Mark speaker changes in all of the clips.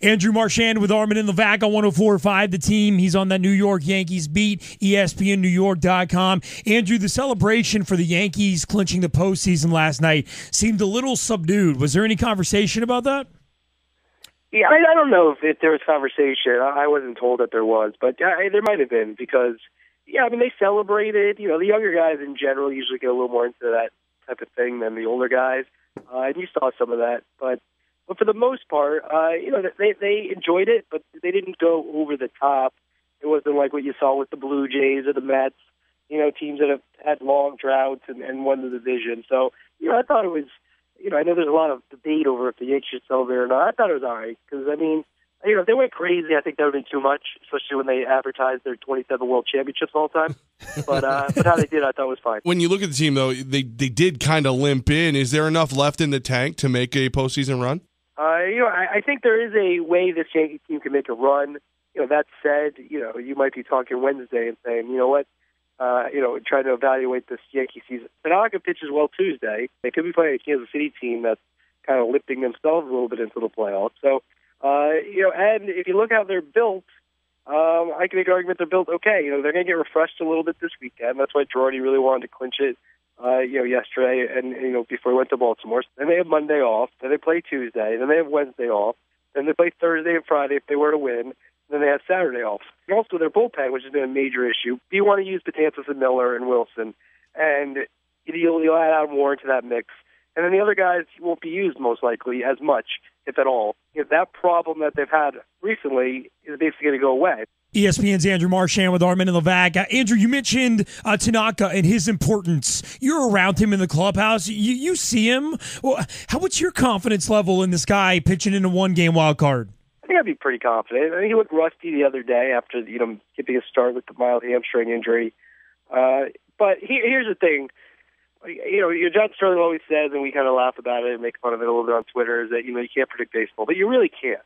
Speaker 1: Andrew Marchand with Armen and Levack on 104.5 The Team. He's on that New York Yankees beat, ESPNNewYork.com. Andrew, the celebration for the Yankees clinching the postseason last night seemed a little subdued. Was there any conversation about that?
Speaker 2: Yeah, I don't know if there was conversation. I wasn't told that there was, but there might have been because, they celebrated. The younger guys in general usually get a little more into that type of thing than the older guys, and you saw some of that, But for the most part, they enjoyed it, but they didn't go over the top. It wasn't like what you saw with the Blue Jays or the Mets, teams that have had long droughts and won the division. So, I thought it was, I know there's a lot of debate over if the Yankees should celebrate or not. I thought it was all right because, if they went crazy, I think that would have been too much, especially when they advertised their 27 World Championships all the time. But how they did, I thought was fine.
Speaker 3: When you look at the team, though, they did kind of limp in. Is there enough left in the tank to make a postseason run?
Speaker 2: I think there is a way this Yankee team can make a run. That said, you might be talking Wednesday and saying, trying to evaluate this Yankee season. Tanaka pitches well Tuesday. They could be playing a Kansas City team that's kind of lifting themselves a little bit into the playoffs. So, and if you look how they're built, I can make an argument they're built okay. They're going to get refreshed a little bit this weekend. That's why Girardi really wanted to clinch it. Yesterday and, before he went to Baltimore. Then they have Monday off. Then they play Tuesday. Then they have Wednesday off. Then they play Thursday and Friday if they were to win. Then they have Saturday off. And also their bullpen, which has been a major issue. Do you want to use Betances and Miller and Wilson? And you'll add on Warren to that mix. And then the other guys won't be used most likely as much, if at all. That problem that they've had recently is basically going to go away.
Speaker 1: ESPN's Andrew Marchand with Armen and Levack. Andrew, you mentioned Tanaka and his importance. You're around him in the clubhouse. You see him. Well, what's your confidence level in this guy pitching in a one-game wild card?
Speaker 2: I think I'd be pretty confident. He looked rusty the other day after skipping a start with the mild hamstring injury. But here's the thing. John Sterling always says, and we kind of laugh about it and make fun of it a little bit on Twitter, is that you can't predict baseball, but you really can't.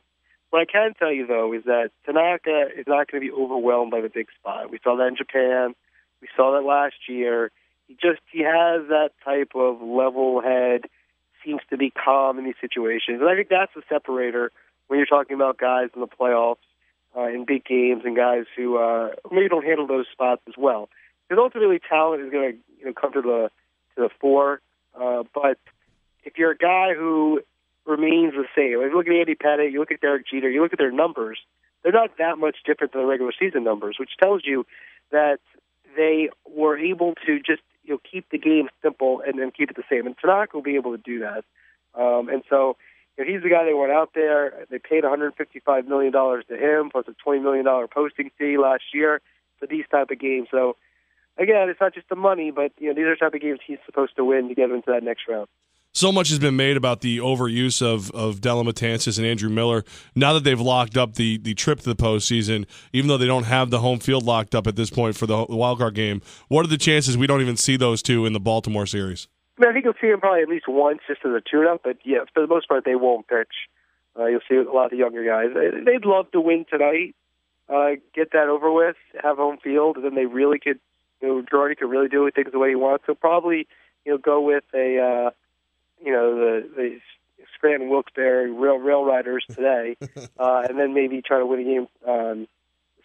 Speaker 2: What I can tell you, though, is that Tanaka is not going to be overwhelmed by the big spot. We saw that in Japan. We saw that last year. He has that type of level head, seems to be calm in these situations. And I think that's the separator when you're talking about guys in the playoffs, in big games, and guys who maybe don't handle those spots as well. Because ultimately, talent is going to come to the fore. But if you're a guy who remains the same. If you look at Andy Pettitte, you look at Derek Jeter, you look at their numbers, they're not that much different than the regular season numbers, which tells you that they were able to just keep the game simple and then keep it the same. And Tanaka will be able to do that. And so he's the guy they want out there. They paid $155 million to him, plus a $20 million posting fee last year for these type of games. So, again, it's not just the money, but these are the type of games he's supposed to win to get into that next round.
Speaker 3: So much has been made about the overuse of Dellin Betances and Andrew Miller. Now that they've locked up the trip to the postseason, even though they don't have the home field locked up at this point for the wildcard game, what are the chances we don't even see those two in the Baltimore series?
Speaker 2: I think you'll see them probably at least once just as a tune-up, but yeah, for the most part, they won't pitch. You'll see a lot of the younger guys. They'd love to win tonight, get that over with, have home field, and then they really could, Girardi could really do things the way he wants. So probably, go with the Scranton Wilkes-Barre Rail Riders today, and then maybe try to win a game on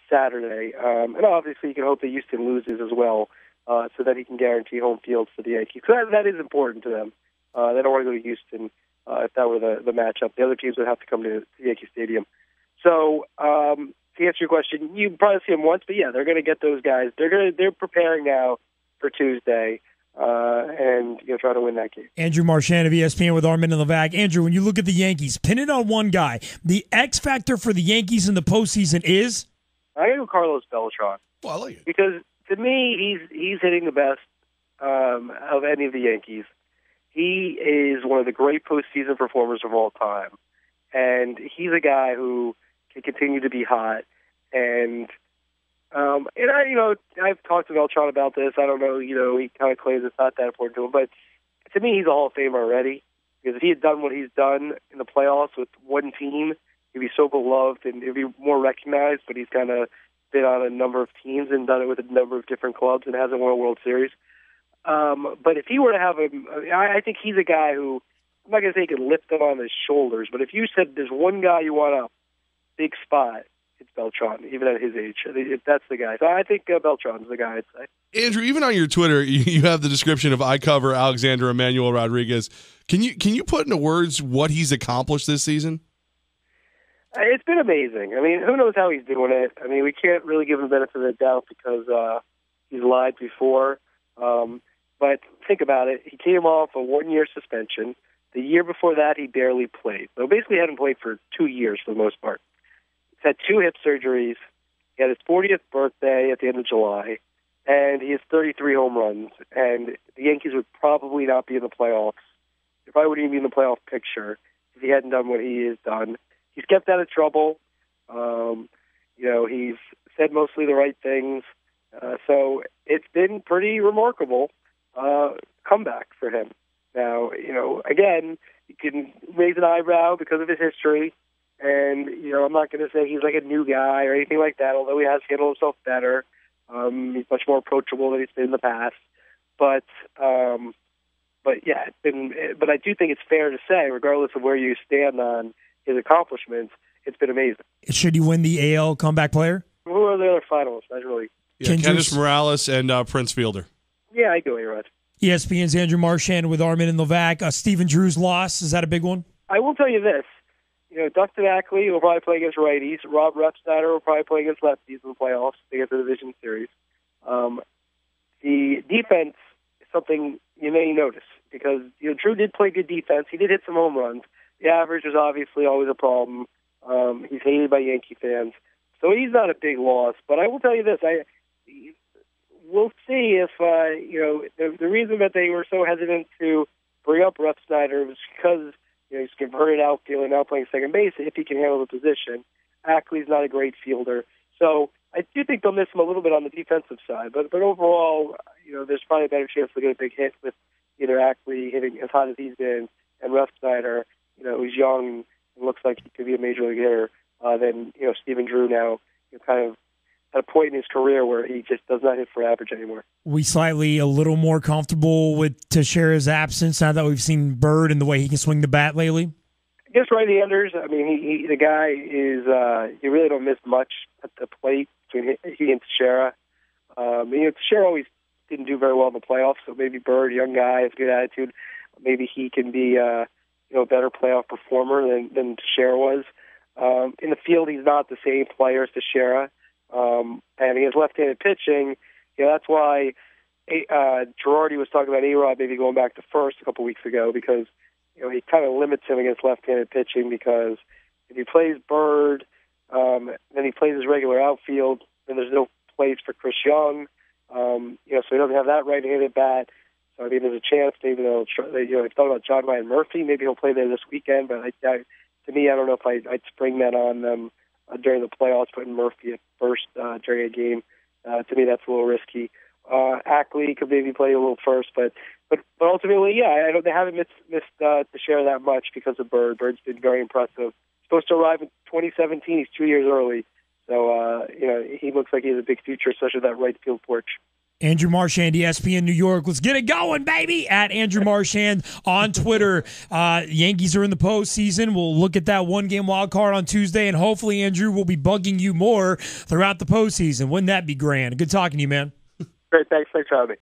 Speaker 2: Saturday. And obviously, you can hope that Houston loses as well, so that he can guarantee home field for the Yankees. So that is important to them. They don't want to go to Houston if that were the matchup. The other teams would have to come to Yankee Stadium. So to answer your question, you probably see them once, but yeah, they're going to get those guys. They're preparing now for Tuesday. And try to win that game.
Speaker 1: Andrew Marchand of ESPN with Armen and Levack. Andrew, when you look at the Yankees, pin it on one guy. The X factor for the Yankees in the postseason is?
Speaker 2: I go Carlos Beltran.
Speaker 3: Well, I like it.
Speaker 2: Because to me, he's hitting the best of any of the Yankees. He is one of the great postseason performers of all time, and he's a guy who can continue to be hot. And I've talked to Beltran about this. I don't know, he kind of claims it's not that important to him, but to me, he's a Hall of Famer already. Because if he had done what he's done in the playoffs with one team, he'd be so beloved and he'd be more recognized. But he's kind of been on a number of teams and done it with a number of different clubs and hasn't won a World Series. But if he were to have I think he's a guy who, I'm not going to say he can lift them on his shoulders, but if you said there's one guy you want big spot, it's Beltran, even at his age. That's the guy. So I think Beltran's the guy, I'd say.
Speaker 3: Andrew, even on your Twitter, you have the description of I cover Alexander Emmanuel Rodriguez. Can you put into words what he's accomplished this season?
Speaker 2: It's been amazing. I mean, who knows how he's doing it? I mean, we can't really give him the benefit of the doubt because he's lied before. But think about it. He came off a 1-year suspension. The year before that, he barely played. So basically, he hadn't played for 2 years for the most part. He's had 2 hip surgeries. He had his 40th birthday at the end of July, and he has 33 home runs. And the Yankees would probably not be in the playoffs. They probably wouldn't even be in the playoff picture if he hadn't done what he has done. He's kept out of trouble. He's said mostly the right things. So it's been pretty remarkable comeback for him. Now, again, you can raise an eyebrow because of his history. And, I'm not going to say he's like a new guy or anything like that, although he has handled himself better. He's much more approachable than he's been in the past. But yeah, but I do think it's fair to say, regardless of where you stand on his accomplishments, it's been amazing.
Speaker 1: Should he win the AL comeback player?
Speaker 2: Who are the other finalists?
Speaker 3: Kendrys Morales and Prince Fielder.
Speaker 2: Yeah, I go here, Rod.
Speaker 1: ESPN's Andrew Marchand with Armen and Levack. Stephen Drew's loss, is that a big one? I
Speaker 2: will tell you this. Dustin Ackley will probably play against righties. Rob Repsteiner will probably play against lefties in the playoffs against the division series. The defense is something you may notice because Drew did play good defense. He did hit some home runs. The average was obviously always a problem. He's hated by Yankee fans. So he's not a big loss. But I will tell you this. We'll see if, the reason that they were so hesitant to bring up Repsteiner was because he's converted outfielder, now playing second base, if he can handle the position. Ackley's not a great fielder. So I do think they'll miss him a little bit on the defensive side. But overall, there's probably a better chance to get a big hit with either Ackley hitting as hot as he's been and Repsteiner, who's young and looks like he could be a major league hitter, than, Stephen Drew now, kind of at a point in his career where he just does not hit for average anymore. We
Speaker 1: slightly a little more comfortable with Teixeira's absence now that we've seen Bird and the way he can swing the bat lately?
Speaker 2: I guess right-handers, I mean, the guy is, you really don't miss much at the plate between he and Teixeira. Teixeira always didn't do very well in the playoffs, so maybe Bird, young guy, has a good attitude. Maybe he can be a better playoff performer than Teixeira was. In the field, he's not the same player as Teixeira. And he has left-handed pitching. That's why Girardi was talking about A-Rod maybe going back to first a couple weeks ago because he kind of limits him against left-handed pitching because if he plays Bird, then he plays his regular outfield, then there's no place for Chris Young. So he doesn't have that right-handed bat. So there's a chance maybe they'll thought about John Ryan Murphy. Maybe he'll play there this weekend, but to me, I don't know if I'd spring that on them during the playoffs, putting Murphy at first during a game. To me, that's a little risky. Ackley could maybe play a little first, but ultimately, yeah, they haven't missed Teixeira that much because of Bird. Bird's been very impressive. Supposed to arrive in 2017. He's 2 years early, so he looks like he has a big future, especially that right field porch. Andrew Marchand, ESPN New York. Let's get it going, baby! At Andrew Marchand on Twitter. Yankees are in the postseason. We'll look at that one-game wild card on Tuesday, and hopefully, Andrew, will be bugging you more throughout the postseason. Wouldn't that be grand? Good talking to you, man. Great. Thanks for having me.